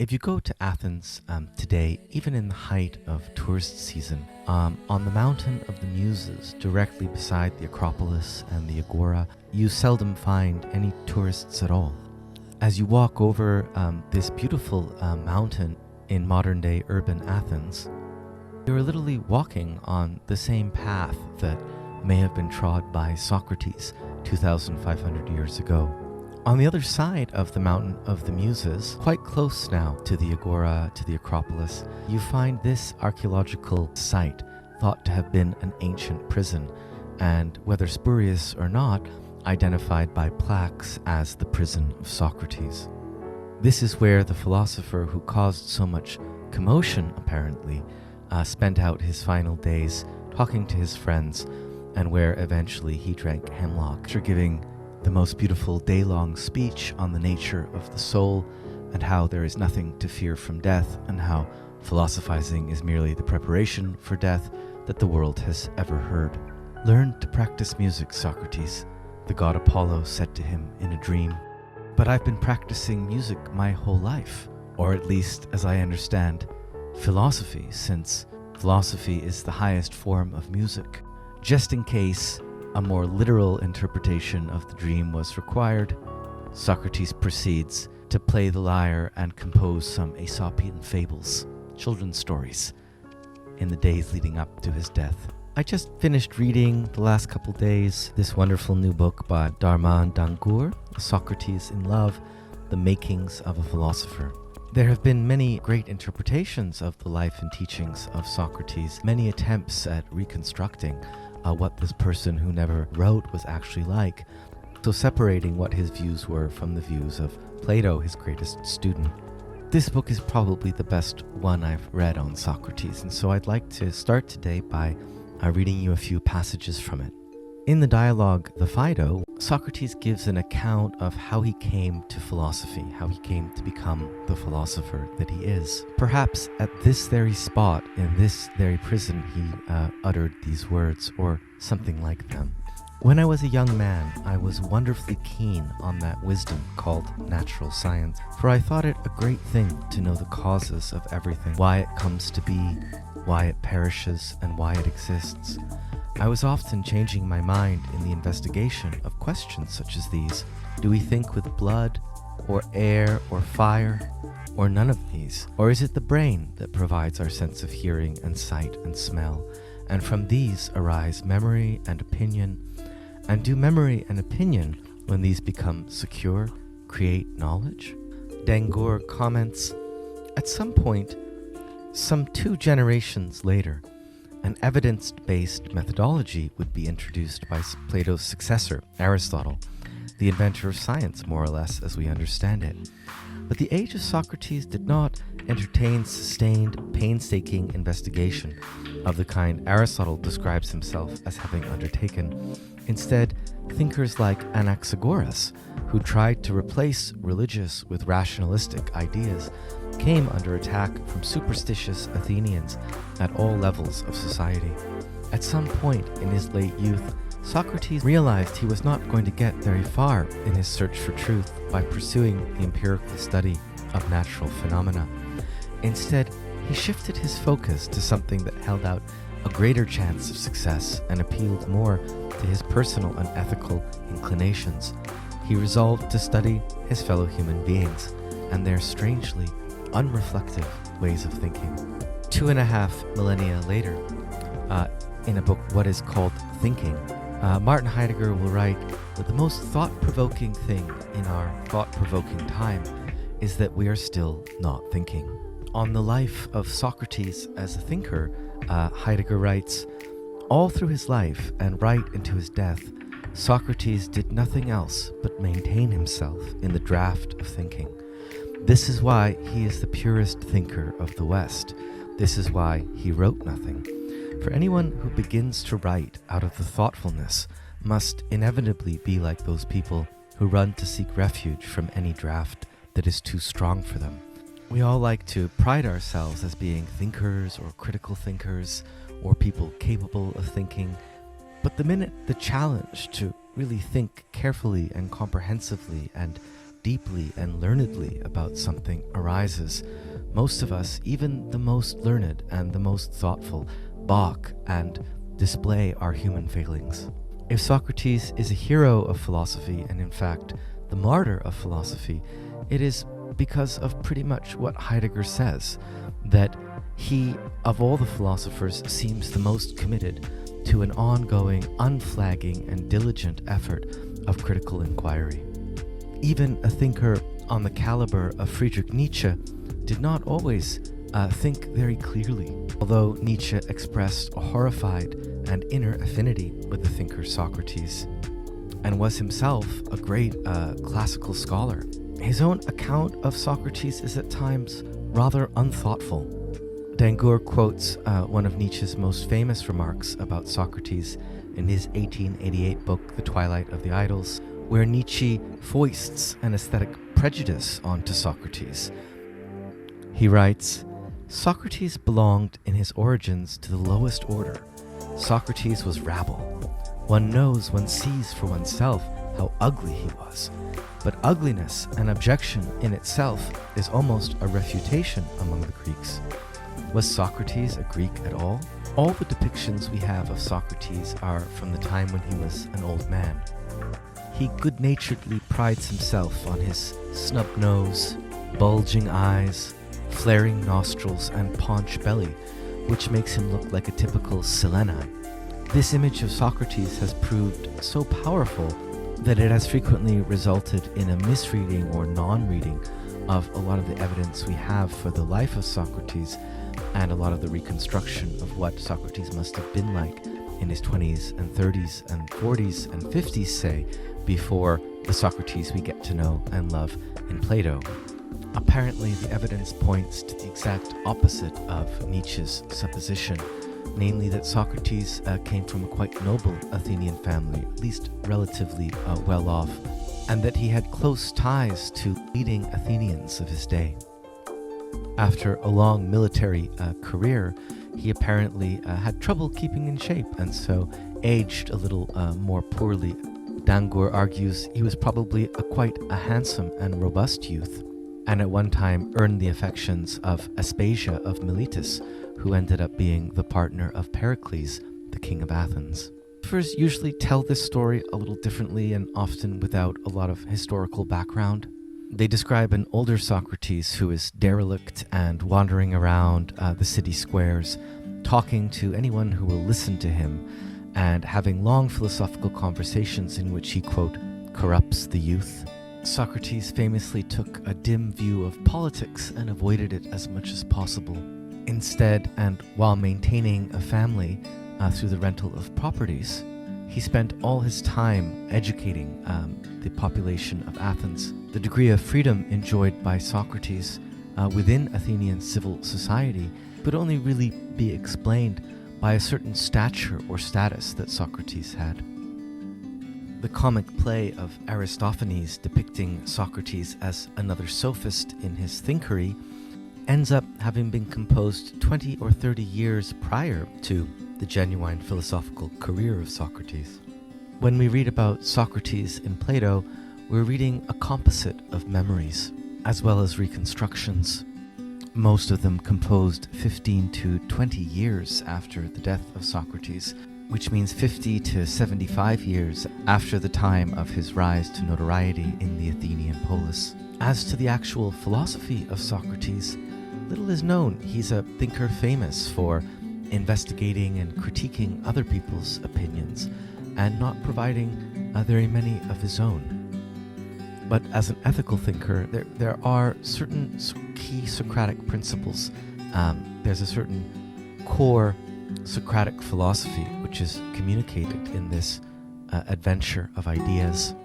If you go to Athens today, even in the height of tourist season, on the Mountain of the Muses, directly beside the Acropolis and the Agora, you seldom find any tourists at all. As you walk over this beautiful mountain in modern-day urban Athens, you're literally walking on the same path that may have been trod by Socrates 2,500 years ago. On the other side of the Mountain of the Muses, quite close now to the Agora, to the Acropolis, you find this archaeological site thought to have been an ancient prison, and whether spurious or not, identified by plaques as the prison of Socrates. This is where the philosopher who caused so much commotion, apparently, spent out his final days talking to his friends, and where eventually he drank hemlock after giving the most beautiful day-long speech on the nature of the soul and how there is nothing to fear from death and how philosophizing is merely the preparation for death that the world has ever heard. "Learn to practice music, Socrates," the god Apollo said to him in a dream. "But I've been practicing music my whole life, or at least, as I understand, philosophy, since philosophy is the highest form of music." Just in case a more literal interpretation of the dream was required, Socrates proceeds to play the lyre and compose some Aesopian fables, children's stories, in the days leading up to his death. I just finished reading the last couple days this wonderful new book by Darman Dangur, Socrates in Love, The Makings of a Philosopher. There have been many great interpretations of the life and teachings of Socrates, many attempts at reconstructing what this person who never wrote was actually like, so separating what his views were from the views of Plato, his greatest student. This book is probably the best one I've read on Socrates, and so I'd like to start today by reading you a few passages from it. In the dialogue, The Phaedo, Socrates gives an account of how he came to philosophy, how he came to become the philosopher that he is. Perhaps at this very spot, in this very prison, he uttered these words, or something like them. "When I was a young man, I was wonderfully keen on that wisdom called natural science, for I thought it a great thing to know the causes of everything, why it comes to be, why it perishes, and why it exists. I was often changing my mind in the investigation of questions such as these. Do we think with blood, or air, or fire, or none of these? Or is it the brain that provides our sense of hearing and sight and smell? And from these arise memory and opinion. And do memory and opinion, when these become secure, create knowledge?" Dangur comments, "At some point, some 2 generations later, an evidence-based methodology would be introduced by Plato's successor, Aristotle, the inventor of science, more or less, as we understand it. But the age of Socrates did not entertain sustained, painstaking investigation of the kind Aristotle describes himself as having undertaken. Instead, thinkers like Anaxagoras, who tried to replace religious with rationalistic ideas, came under attack from superstitious Athenians at all levels of society. At some point in his late youth, Socrates realized he was not going to get very far in his search for truth by pursuing the empirical study of natural phenomena. Instead, he shifted his focus to something that held out a greater chance of success and appealed more to his personal and ethical inclinations. He resolved to study his fellow human beings and their strangely unreflective ways of thinking. 2.5 millennia later, in a book, What is Called Thinking, Martin Heidegger will write that the most thought-provoking thing in our thought-provoking time is that we are still not thinking. On the life of Socrates as a thinker, Heidegger writes, "All through his life and right into his death, Socrates did nothing else but maintain himself in the draft of thinking. This is why he is the purest thinker of the West. This is why he wrote nothing. For anyone who begins to write out of the thoughtfulness must inevitably be like those people who run to seek refuge from any draft that is too strong for them. We all like to pride ourselves as being thinkers or critical thinkers or people capable of thinking, but the minute the challenge to really think carefully and comprehensively and deeply and learnedly about something arises, most of us, even the most learned and the most thoughtful, balk and display our human failings. If Socrates is a hero of philosophy, and in fact the martyr of philosophy, it is because of pretty much what Heidegger says, that he, of all the philosophers, seems the most committed to an ongoing, unflagging, and diligent effort of critical inquiry. Even a thinker on the caliber of Friedrich Nietzsche did not always think very clearly, although Nietzsche expressed a horrified and inner affinity with the thinker Socrates, and was himself a great classical scholar. His own account of Socrates is at times rather unthoughtful. Dangour quotes one of Nietzsche's most famous remarks about Socrates in his 1888 book, The Twilight of the Idols, where Nietzsche foists an aesthetic prejudice onto Socrates. He writes, "Socrates belonged in his origins to the lowest order. Socrates was rabble. One sees for oneself how ugly he was. But ugliness, an objection in itself, is almost a refutation among the Greeks. Was Socrates a Greek at all? All the depictions we have of Socrates are from the time when he was an old man. He good-naturedly prides himself on his snub nose, bulging eyes, flaring nostrils, and paunch belly, which makes him look like a typical Silenine. This image of Socrates has proved so powerful that it has frequently resulted in a misreading or non-reading of a lot of the evidence we have for the life of Socrates and a lot of the reconstruction of what Socrates must have been like in his 20s and 30s and 40s and 50s, say, before the Socrates we get to know and love in Plato. Apparently, the evidence points to the exact opposite of Nietzsche's supposition, namely that Socrates came from a quite noble Athenian family, at least relatively well off, and that he had close ties to leading Athenians of his day. After a long military career, he apparently had trouble keeping in shape, and so aged a little more poorly. Dangour argues he was probably quite a handsome and robust youth, and at one time earned the affections of Aspasia of Miletus, who ended up being the partner of Pericles, the King of Athens. Philosophers usually tell this story a little differently and often without a lot of historical background. They describe an older Socrates who is derelict and wandering around the city squares, talking to anyone who will listen to him, and having long philosophical conversations in which he, quote, corrupts the youth. Socrates famously took a dim view of politics and avoided it as much as possible. Instead, and while maintaining a family through the rental of properties, he spent all his time educating the population of Athens. The degree of freedom enjoyed by Socrates within Athenian civil society could only really be explained by a certain stature or status that Socrates had. The comic play of Aristophanes depicting Socrates as another sophist in his thinkery ends up having been composed 20 or 30 years prior to the genuine philosophical career of Socrates. When we read about Socrates in Plato, we're reading a composite of memories, as well as reconstructions, most of them composed 15 to 20 years after the death of Socrates, which means 50 to 75 years after the time of his rise to notoriety in the Athenian polis. As to the actual philosophy of Socrates, little is known. He's a thinker famous for investigating and critiquing other people's opinions and not providing very many of his own. But as an ethical thinker, there are certain key Socratic principles. There's a certain core Socratic philosophy which is communicated in this adventure of ideas.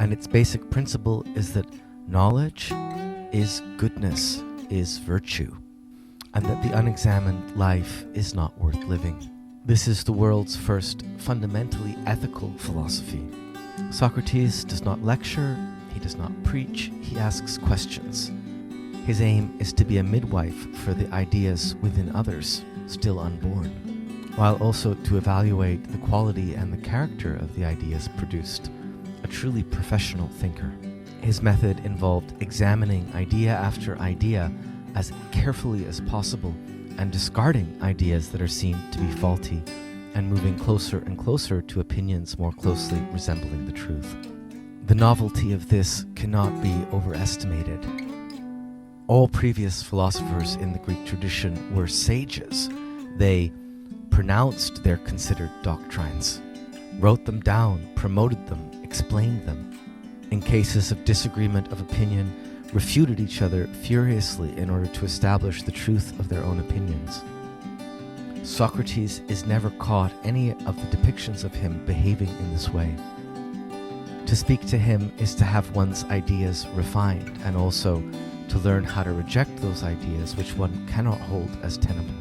And its basic principle is that knowledge is goodness, is virtue, and that the unexamined life is not worth living. This is the world's first fundamentally ethical philosophy. Socrates does not lecture, he does not preach, he asks questions. His aim is to be a midwife for the ideas within others, still unborn, while also to evaluate the quality and the character of the ideas produced, a truly professional thinker. His method involved examining idea after idea as carefully as possible and discarding ideas that are seen to be faulty and moving closer and closer to opinions more closely resembling the truth. The novelty of this cannot be overestimated. All previous philosophers in the Greek tradition were sages. They pronounced their considered doctrines, wrote them down, promoted them, explained them. In cases of disagreement of opinion, refuted each other furiously in order to establish the truth of their own opinions. Socrates is never caught any of the depictions of him behaving in this way. To speak to him is to have one's ideas refined and also to learn how to reject those ideas which one cannot hold as tenable.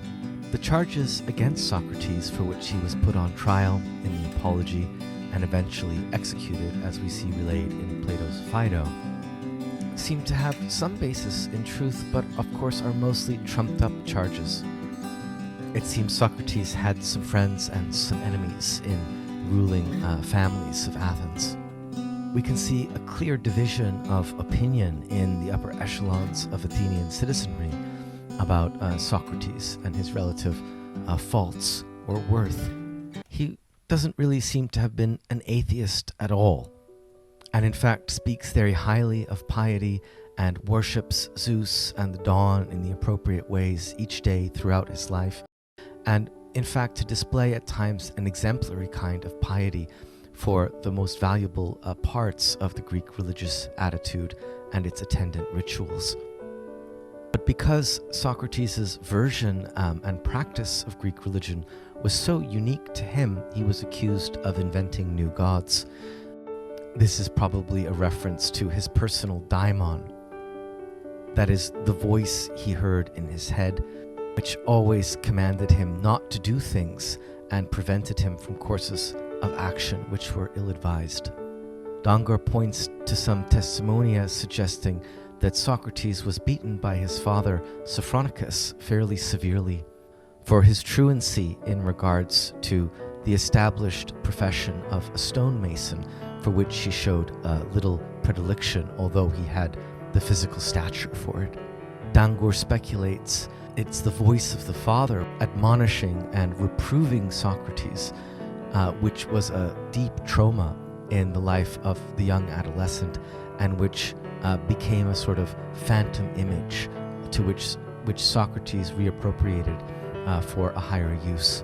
The charges against Socrates, for which he was put on trial in the Apology and eventually executed, as we see relayed in Plato's Phaedo, seem to have some basis in truth, but of course are mostly trumped-up charges. It seems Socrates had some friends and some enemies in ruling families of Athens. We can see a clear division of opinion in the upper echelons of Athenian citizenry about Socrates and his relative faults or worth. He doesn't really seem to have been an atheist at all, and in fact speaks very highly of piety and worships Zeus and the dawn in the appropriate ways each day throughout his life, and in fact to display at times an exemplary kind of piety for the most valuable parts of the Greek religious attitude and its attendant rituals. But because Socrates' version and practice of Greek religion was so unique to him, he was accused of inventing new gods. This is probably a reference to his personal daimon, that is, the voice he heard in his head, which always commanded him not to do things and prevented him from courses of action which were ill-advised. Dangur points to some testimonia suggesting that Socrates was beaten by his father Sophronicus fairly severely for his truancy in regards to the established profession of a stonemason, for which he showed little predilection, although he had the physical stature for it. Dangur speculates it's the voice of the father admonishing and reproving Socrates, which was a deep trauma in the life of the young adolescent, and which became a sort of phantom image to which Socrates reappropriated for a higher use.